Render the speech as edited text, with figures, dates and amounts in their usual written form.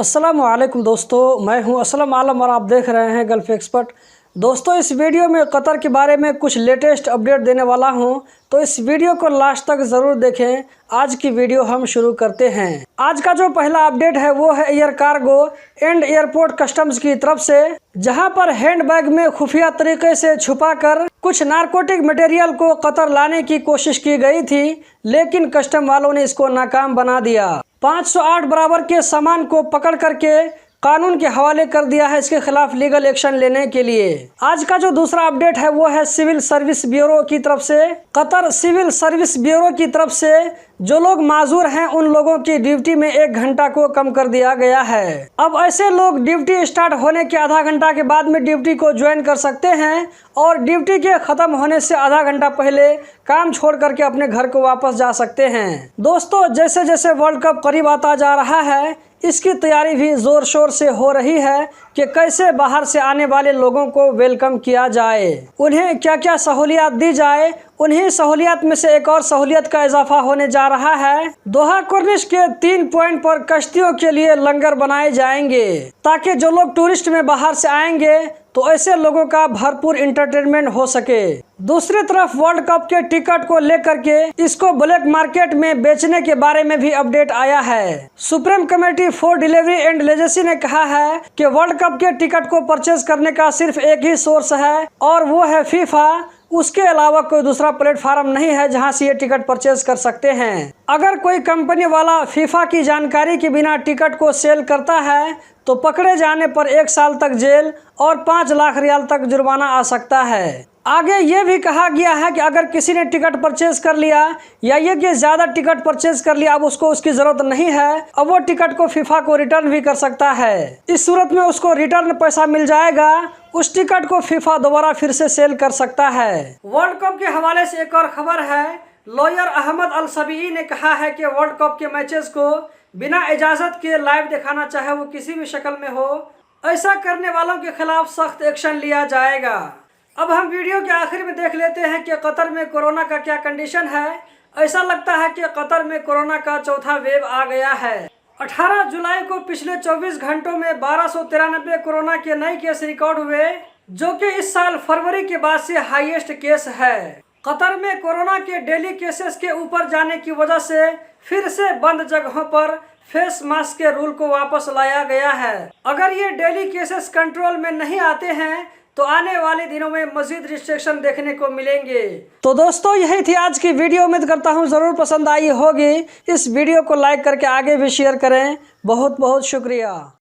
अस्सलाम वालेकुम दोस्तों, मैं हूं असलम आलम और आप देख रहे हैं गल्फ एक्सपर्ट। दोस्तों, इस वीडियो में कतर के बारे में कुछ लेटेस्ट अपडेट देने वाला हूं, तो इस वीडियो को लास्ट तक ज़रूर देखें। आज की वीडियो हम शुरू करते हैं। आज का जो पहला अपडेट है वो है air cargo and airport customs की तरफ से, जहां पर हैंडबैग में खुफिया तरीके से छुपाकर कुछ नारकोटिक मटेरियल को कतर लाने की कोशिश की गई थी, लेकिन कस्टम वालों ने इसको नाकाम बना दिया। 508 बराबर के सामान को पकड़ करके कानून के हवाले कर दिया है इसके खिलाफ लीगल एक्शन लेने के लिए। आज का जो दूसरा अपडेट है वो है सिविल सर्विस ब्यूरो की तरफ से। कतर सिविल सर्विस ब्यूरो की तरफ से जो लोग माजूर हैं उन लोगों की ड्यूटी में 1 घंटा को कम कर दिया गया है। अब ऐसे लोग ड्यूटी स्टार्ट होने के आधा घंटा के बाद में ड्यूटी को ज्वाइन कर सकते हैं और ड्यूटी के खत्म होने से आधा घंटा पहले काम छोड़ करके अपने घर को वापस जा सकते हैं। दोस्तों, जैसे जैसे वर्ल्ड कप करीब आता जा रहा है, इसकी तैयारी भी जोर शोर से हो रही है कि कैसे बाहर से आने वाले लोगों को वेलकम किया जाए, उन्हें क्या क्या सहूलियत दी जाए। उन्हीं सहूलियत में से एक और सहूलियत का इजाफा होने जा रहा है। दोहा कॉर्निश के 3 पॉइंट पर कश्तियों के लिए लंगर बनाए जाएंगे, ताकि जो लोग टूरिस्ट में बाहर से आएंगे तो ऐसे लोगों का भरपूर इंटरटेनमेंट हो सके। दूसरी तरफ वर्ल्ड कप के टिकट को लेकर के इसको ब्लैक मार्केट में बेचने के बारे में भी अपडेट आया है। Supreme committee for delivery and legacy ने कहा है कि वर्ल्ड कप के टिकट को परचेज करने का सिर्फ एक ही सोर्स है और वो है फीफा। उसके अलावा कोई दूसरा प्लेटफार्म नहीं है जहां से ये टिकट परचेज कर सकते हैं। अगर कोई कंपनी वाला फीफा की जानकारी के बिना टिकट को सेल करता है तो पकड़े जाने पर 1 साल तक जेल और 5 लाख रियाल तक जुर्माना आ सकता है। आगे ये भी कहा गया है कि अगर किसी ने टिकट परचेज कर लिया या ये कि ज़्यादा टिकट परचेज कर लिया, अब उसको उसकी ज़रूरत नहीं है, अब वो टिकट को फीफा को रिटर्न भी कर सकता है। इस सूरत में उसको रिटर्न पैसा मिल जाएगा, उस टिकट को फीफा दोबारा फिर से सेल कर सकता है। वर्ल्ड कप के हवाले से एक और खबर है। लॉयर अहमद अल सबीई ने कहा है कि वर्ल्ड कप के मैचेस को बिना इजाज़त के लाइव दिखाना, चाहे वो किसी भी शक्ल में हो, ऐसा करने वालों के खिलाफ सख्त एक्शन लिया जाएगा। अब हम वीडियो के आखिर में देख लेते हैं कि कतर में कोरोना का क्या कंडीशन है। ऐसा लगता है कि कतर में कोरोना का चौथा वेव आ गया है। 18 जुलाई को पिछले 24 घंटों में 1293 कोरोना के नए केस रिकॉर्ड हुए, जो कि इस साल फरवरी के बाद से हाईएस्ट केस है। कतर में कोरोना के डेली केसेस के ऊपर जाने की वजह से फिर से बंद जगहों पर फेस मास्क के रूल को वापस लाया गया है। अगर ये डेली केसेस कंट्रोल में नहीं आते हैं तो आने वाले दिनों में मजीद रिस्ट्रिक्शन देखने को मिलेंगे। तो दोस्तों, यही थी आज की वीडियो। उम्मीद करता हूँ ज़रूर पसंद आई होगी। इस वीडियो को लाइक करके आगे भी शेयर करें। बहुत बहुत शुक्रिया।